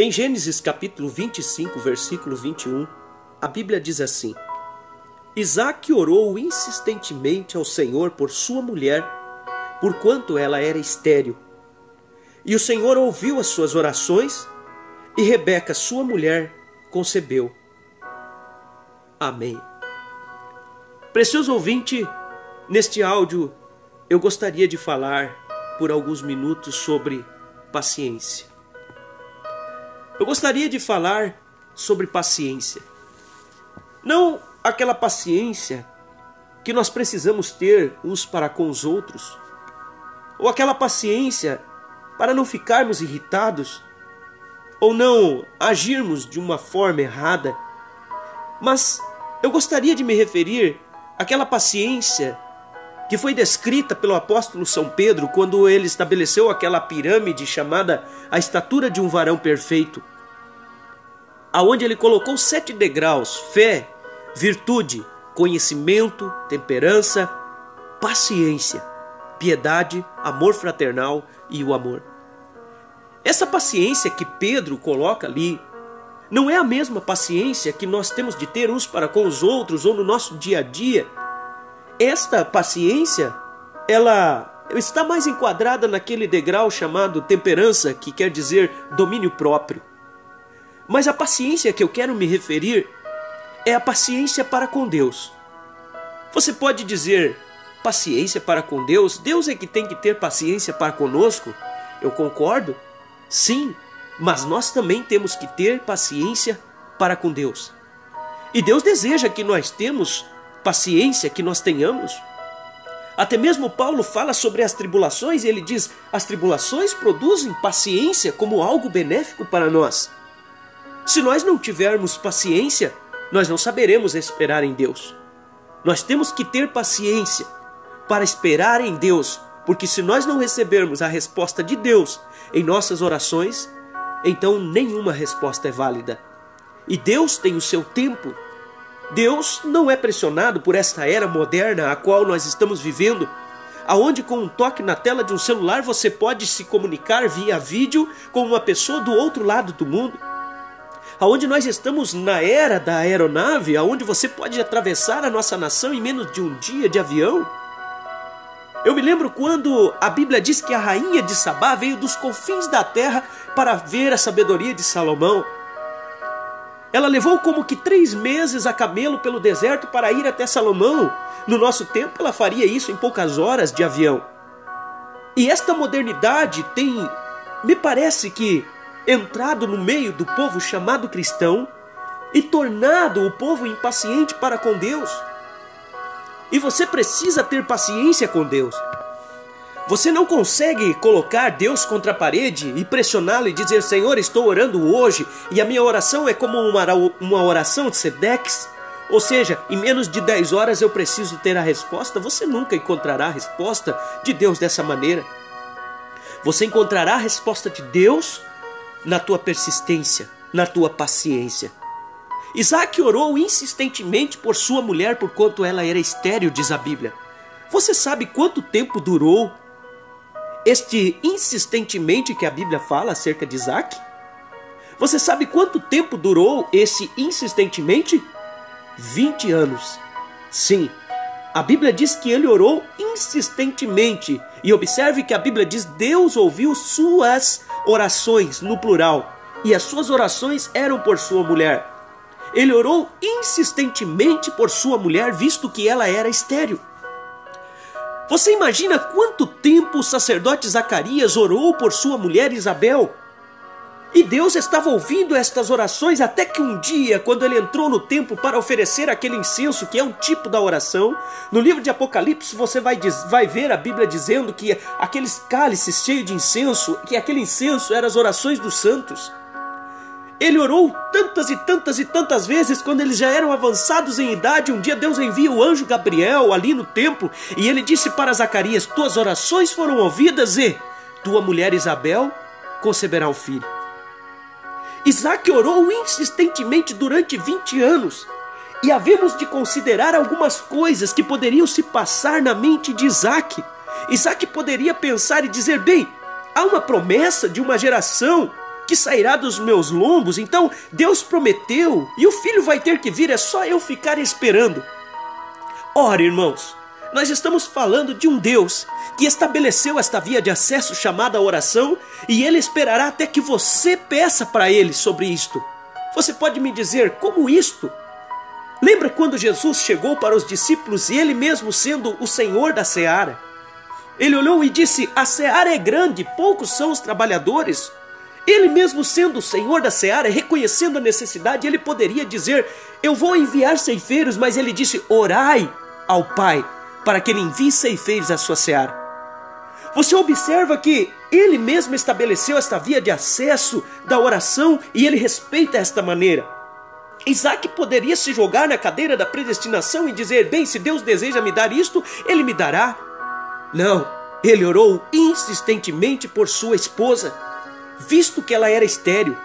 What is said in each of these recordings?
Em Gênesis capítulo 25, versículo 21, a Bíblia diz assim: Isaque orou insistentemente ao Senhor por sua mulher, porquanto ela era estéril. E o Senhor ouviu as suas orações, e Rebeca, sua mulher, concebeu. Amém. Precioso ouvinte, neste áudio eu gostaria de falar por alguns minutos sobre paciência. Eu gostaria de falar sobre paciência. Não aquela paciência que nós precisamos ter uns para com os outros, ou aquela paciência para não ficarmos irritados, ou não agirmos de uma forma errada, mas eu gostaria de me referir àquela paciência que foi descrita pelo apóstolo São Pedro quando ele estabeleceu aquela pirâmide chamada a estatura de um varão perfeito, aonde ele colocou 7 degraus: fé, virtude, conhecimento, temperança, paciência, piedade, amor fraternal e o amor. Essa paciência que Pedro coloca ali não é a mesma paciência que nós temos de ter uns para com os outros ou no nosso dia a dia. Esta paciência, ela está mais enquadrada naquele degrau chamado temperança, que quer dizer domínio próprio. Mas a paciência que eu quero me referir é a paciência para com Deus. Você pode dizer, paciência para com Deus? Deus é que tem que ter paciência para conosco? Eu concordo, sim, mas nós também temos que ter paciência para com Deus. E Deus deseja que nós temos paciência, que nós tenhamos. Até mesmo Paulo fala sobre as tribulações e ele diz: as tribulações produzem paciência como algo benéfico para nós. Se nós não tivermos paciência, nós não saberemos esperar em Deus. Nós temos que ter paciência para esperar em Deus, porque se nós não recebermos a resposta de Deus em nossas orações, então nenhuma resposta é válida. E Deus tem o seu tempo. Deus não é pressionado por esta era moderna a qual nós estamos vivendo, aonde com um toque na tela de um celular você pode se comunicar via vídeo com uma pessoa do outro lado do mundo. Aonde nós estamos na era da aeronave, aonde você pode atravessar a nossa nação em menos de um dia de avião. Eu me lembro quando a Bíblia diz que a rainha de Sabá veio dos confins da terra para ver a sabedoria de Salomão. Ela levou como que 3 meses a camelo pelo deserto para ir até Salomão. No nosso tempo ela faria isso em poucas horas de avião. E esta modernidade tem, me parece que, entrado no meio do povo chamado cristão e tornado o povo impaciente para com Deus. E você precisa ter paciência com Deus. Você não consegue colocar Deus contra a parede e pressioná-lo e dizer: Senhor, estou orando hoje e a minha oração é como uma oração de Sedex. Ou seja, em menos de 10 horas eu preciso ter a resposta. Você nunca encontrará a resposta de Deus dessa maneira. Você encontrará a resposta de Deus na tua persistência, na tua paciência. Isaque orou insistentemente por sua mulher, porquanto ela era estéril, diz a Bíblia. Você sabe quanto tempo durou este insistentemente que a Bíblia fala acerca de Isaque? Você sabe quanto tempo durou esse insistentemente? 20 anos. Sim, a Bíblia diz que ele orou insistentemente. E observe que a Bíblia diz: Deus ouviu suas orações, no plural. E as suas orações eram por sua mulher. Ele orou insistentemente por sua mulher, visto que ela era estéril. Você imagina quanto tempo o sacerdote Zacarias orou por sua mulher Isabel? E Deus estava ouvindo estas orações até que um dia, quando ele entrou no templo para oferecer aquele incenso, que é um tipo da oração, no livro de Apocalipse você vai ver a Bíblia dizendo que aqueles cálices cheios de incenso, que aquele incenso eram as orações dos santos. Ele orou tantas e tantas e tantas vezes, quando eles já eram avançados em idade. Um dia Deus envia o anjo Gabriel ali no templo e ele disse para Zacarias: tuas orações foram ouvidas e tua mulher Isabel conceberá um filho. Isaque orou insistentemente durante 20 anos. E havemos de considerar algumas coisas que poderiam se passar na mente de Isaque. Isaque poderia pensar e dizer: bem, há uma promessa de uma geração que sairá dos meus lombos. Então Deus prometeu e o filho vai ter que vir, é só eu ficar esperando. Ora, irmãos, nós estamos falando de um Deus que estabeleceu esta via de acesso chamada oração, e Ele esperará até que você peça para Ele sobre isto. Você pode me dizer, como isto? Lembra quando Jesus chegou para os discípulos e Ele mesmo sendo o Senhor da seara? Ele olhou e disse, a seara é grande, poucos são os trabalhadores. Ele mesmo sendo o Senhor da seara, reconhecendo a necessidade, Ele poderia dizer, eu vou enviar ceifeiros, mas Ele disse, orai ao Pai, para que Ele envie ceifeiros à sua seara. Você observa que Ele mesmo estabeleceu esta via de acesso da oração e Ele respeita esta maneira. Isaac poderia se jogar na cadeira da predestinação e dizer, bem, se Deus deseja me dar isto, Ele me dará. Não, ele orou insistentemente por sua esposa, visto que ela era estéril.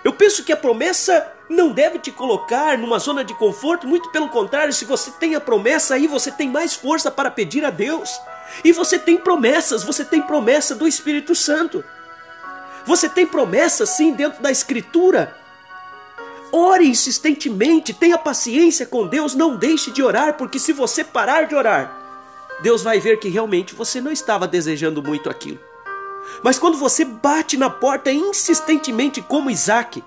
Eu penso que a promessa não deve te colocar numa zona de conforto, muito pelo contrário, se você tem a promessa aí, você tem mais força para pedir a Deus. E você tem promessas, você tem promessa do Espírito Santo. Você tem promessa sim dentro da Escritura. Ore insistentemente, tenha paciência com Deus, não deixe de orar, porque se você parar de orar, Deus vai ver que realmente você não estava desejando muito aquilo. Mas quando você bate na porta insistentemente como Isaac,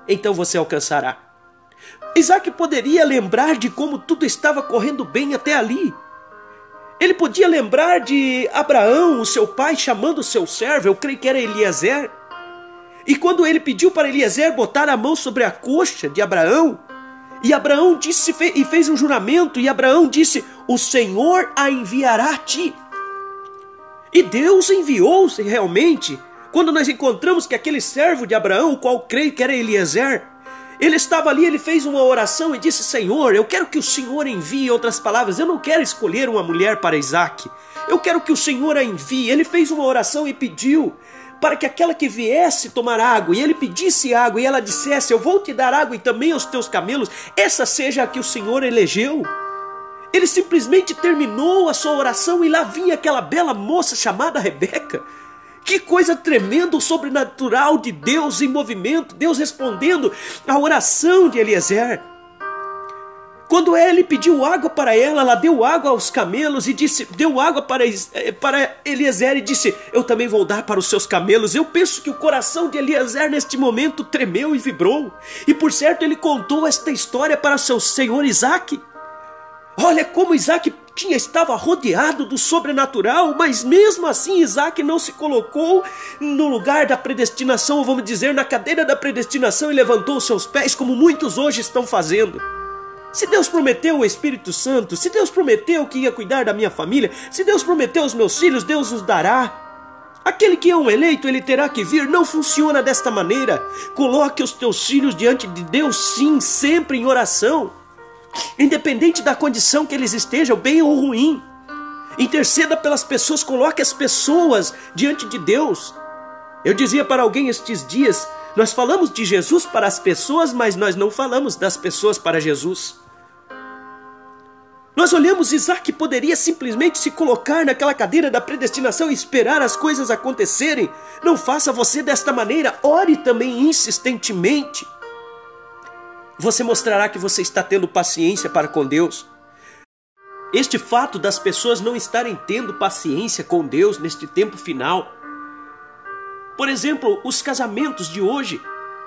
então você alcançará. Isaac poderia lembrar de como tudo estava correndo bem até ali. Ele podia lembrar de Abraão, o seu pai, chamando o seu servo, eu creio que era Eliezer. E quando ele pediu para Eliezer botar a mão sobre a coxa de Abraão, e Abraão disse e fez um juramento, e Abraão disse, o Senhor a enviará a ti. E Deus enviou-se realmente. Quando nós encontramos que aquele servo de Abraão, o qual creio que era Eliezer, ele estava ali, ele fez uma oração e disse, Senhor, eu quero que o Senhor envie, em outras palavras, eu não quero escolher uma mulher para Isaac, eu quero que o Senhor a envie. Ele fez uma oração e pediu para que aquela que viesse tomar água, e ele pedisse água, e ela dissesse, eu vou te dar água e também aos teus camelos, essa seja a que o Senhor elegeu. Ele simplesmente terminou a sua oração e lá vinha aquela bela moça chamada Rebeca. Que coisa tremenda, o sobrenatural de Deus em movimento, Deus respondendo à oração de Eliezer. Quando ele pediu água para ela deu água aos camelos e disse, deu água para Eliezer e disse, eu também vou dar para os seus camelos. Eu penso que o coração de Eliezer neste momento tremeu e vibrou. E por certo ele contou esta história para seu senhor Isaac. Olha como Isaac estava rodeado do sobrenatural, mas mesmo assim Isaac não se colocou no lugar da predestinação, ou vamos dizer, na cadeira da predestinação e levantou os seus pés, como muitos hoje estão fazendo. Se Deus prometeu o Espírito Santo, se Deus prometeu que ia cuidar da minha família, se Deus prometeu os meus filhos, Deus os dará. Aquele que é um eleito, ele terá que vir. Não funciona desta maneira. Coloque os teus filhos diante de Deus, sim, sempre em oração. Independente da condição que eles estejam, bem ou ruim. Interceda pelas pessoas, coloque as pessoas diante de Deus. Eu dizia para alguém estes dias, nós falamos de Jesus para as pessoas, mas nós não falamos das pessoas para Jesus. Nós olhamos, Isaac poderia simplesmente se colocar naquela cadeira da predestinação e esperar as coisas acontecerem. Não faça você desta maneira, ore também insistentemente. Você mostrará que você está tendo paciência para com Deus. Este fato das pessoas não estarem tendo paciência com Deus neste tempo final. Por exemplo, os casamentos de hoje,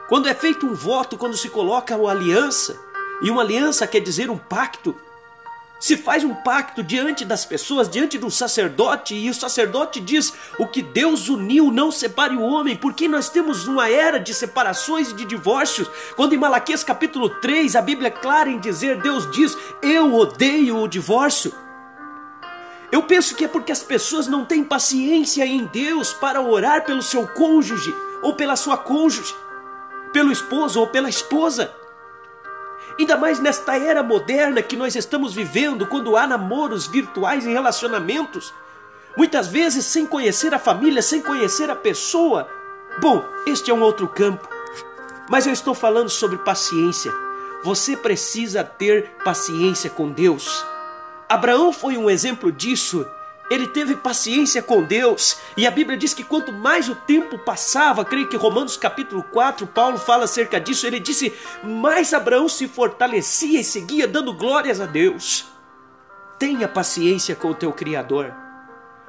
quando é feito um voto, quando se coloca uma aliança, e uma aliança quer dizer um pacto, se faz um pacto diante das pessoas, diante de um sacerdote, e o sacerdote diz, o que Deus uniu não separe o homem, porque nós temos uma era de separações e de divórcios, quando em Malaquias capítulo 3, a Bíblia é clara em dizer, Deus diz, eu odeio o divórcio. Eu penso que é porque as pessoas não têm paciência em Deus para orar pelo seu cônjuge, ou pela sua cônjuge, pelo esposo ou pela esposa. Ainda mais nesta era moderna que nós estamos vivendo, quando há namoros virtuais e relacionamentos, muitas vezes sem conhecer a família, sem conhecer a pessoa. Bom, este é um outro campo, mas eu estou falando sobre paciência. Você precisa ter paciência com Deus. Abraão foi um exemplo disso, ele teve paciência com Deus, e a Bíblia diz que quanto mais o tempo passava, creio que Romanos capítulo 4, Paulo fala acerca disso, ele disse, mais Abraão se fortalecia e seguia dando glórias a Deus. Tenha paciência com o teu Criador.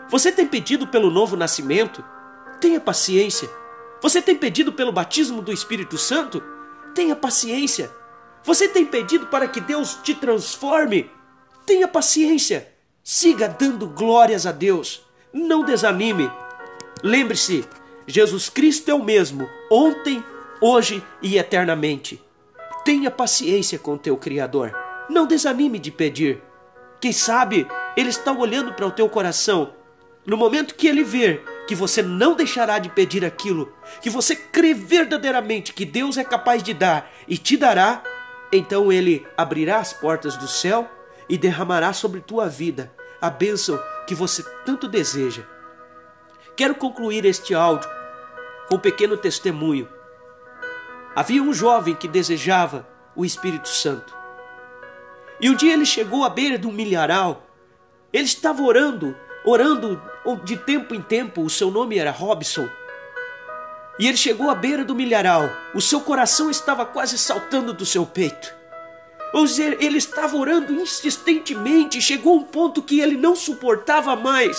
Você tem pedido pelo novo nascimento? Tenha paciência. Você tem pedido pelo batismo do Espírito Santo? Tenha paciência. Você tem pedido para que Deus te transforme? Tenha paciência. Siga dando glórias a Deus. Não desanime. Lembre-se, Jesus Cristo é o mesmo, ontem, hoje e eternamente. Tenha paciência com o teu Criador. Não desanime de pedir. Quem sabe Ele está olhando para o teu coração. No momento que Ele ver que você não deixará de pedir aquilo, que você crê verdadeiramente que Deus é capaz de dar e te dará, então Ele abrirá as portas do céu e derramará sobre tua vida a bênção que você tanto deseja. Quero concluir este áudio com um pequeno testemunho. Havia um jovem que desejava o Espírito Santo. E um dia ele chegou à beira de um milharal. Ele estava orando de tempo em tempo. O seu nome era Robson. E ele chegou à beira do milharal. O seu coração estava quase saltando do seu peito. Vamos dizer, ele estava orando insistentemente, chegou a um ponto que ele não suportava mais.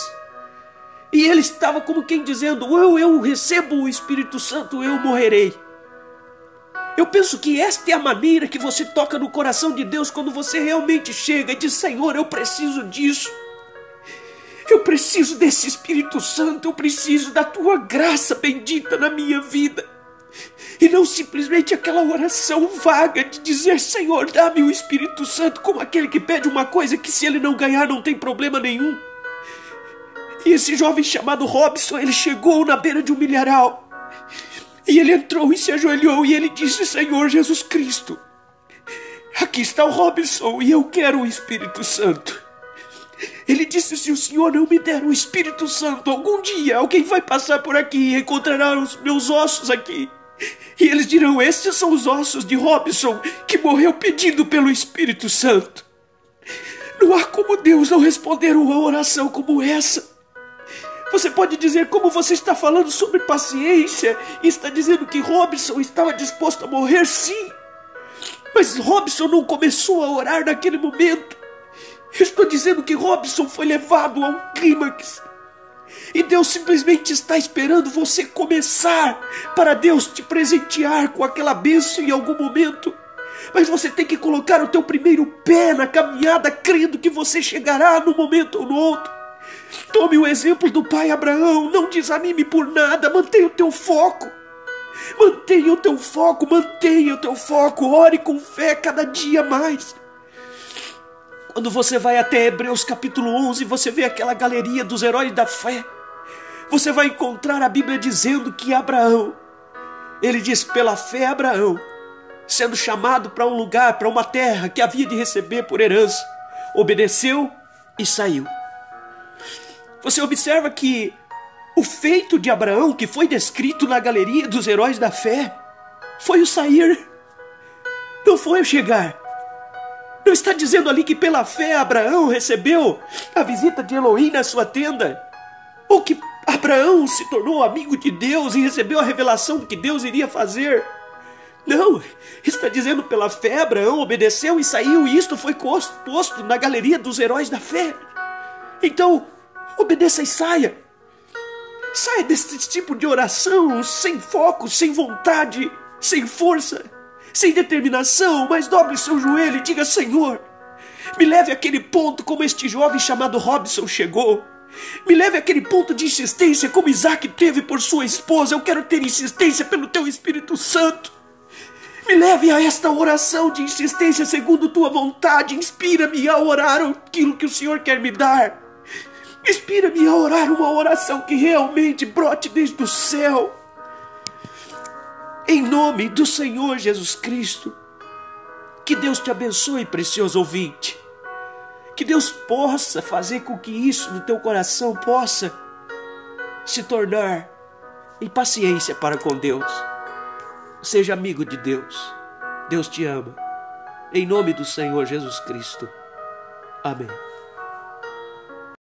E ele estava como quem dizendo, eu recebo o Espírito Santo, eu morrerei. Eu penso que esta é a maneira que você toca no coração de Deus quando você realmente chega e diz, Senhor, eu preciso disso. Eu preciso desse Espírito Santo, eu preciso da tua graça bendita na minha vida. E não simplesmente aquela oração vaga de dizer, Senhor, dá-me o Espírito Santo, como aquele que pede uma coisa que se ele não ganhar não tem problema nenhum. E esse jovem chamado Robson, ele chegou na beira de um milharal. E ele entrou e se ajoelhou e ele disse, Senhor Jesus Cristo, aqui está o Robson e eu quero o Espírito Santo. Ele disse, se o Senhor não me der o Espírito Santo, algum dia alguém vai passar por aqui e encontrará os meus ossos aqui. E eles dirão, estes são os ossos de Robson, que morreu pedindo pelo Espírito Santo. Não há como Deus não responder uma oração como essa. Você pode dizer como você está falando sobre paciência e está dizendo que Robson estava disposto a morrer, sim. Mas Robson não começou a orar naquele momento. Eu estou dizendo que Robson foi levado a um clímax. E Deus simplesmente está esperando você começar para Deus te presentear com aquela bênção em algum momento. Mas você tem que colocar o teu primeiro pé na caminhada, crendo que você chegará num momento ou no outro. Tome o exemplo do pai Abraão, não desanime por nada, mantenha o teu foco. Mantenha o teu foco, mantenha o teu foco, ore com fé cada dia mais. Quando você vai até Hebreus capítulo 11, você vê aquela galeria dos heróis da fé. Você vai encontrar a Bíblia dizendo que Abraão, ele diz, pela fé Abraão, sendo chamado para um lugar, para uma terra que havia de receber por herança, obedeceu e saiu. Você observa que o feito de Abraão, que foi descrito na galeria dos heróis da fé, foi o sair, não foi o chegar. Não está dizendo ali que pela fé Abraão recebeu a visita de Elohim na sua tenda, ou que Abraão se tornou amigo de Deus e recebeu a revelação que Deus iria fazer. Não, está dizendo pela fé Abraão obedeceu e saiu, e isto foi posto na galeria dos heróis da fé. Então, obedeça e saia. Saia desse tipo de oração sem foco, sem vontade, sem força, sem determinação, mas dobre seu joelho e diga, Senhor, me leve àquele ponto como este jovem chamado Robson chegou. Me leve àquele ponto de insistência como Isaac teve por sua esposa. Eu quero ter insistência pelo teu Espírito Santo. Me leve a esta oração de insistência segundo tua vontade. Inspira-me a orar aquilo que o Senhor quer me dar. Inspira-me a orar uma oração que realmente brote desde o céu. Em nome do Senhor Jesus Cristo. Que Deus te abençoe, precioso ouvinte. Que Deus possa fazer com que isso no teu coração possa se tornar em paciência para com Deus. Seja amigo de Deus. Deus te ama. Em nome do Senhor Jesus Cristo. Amém.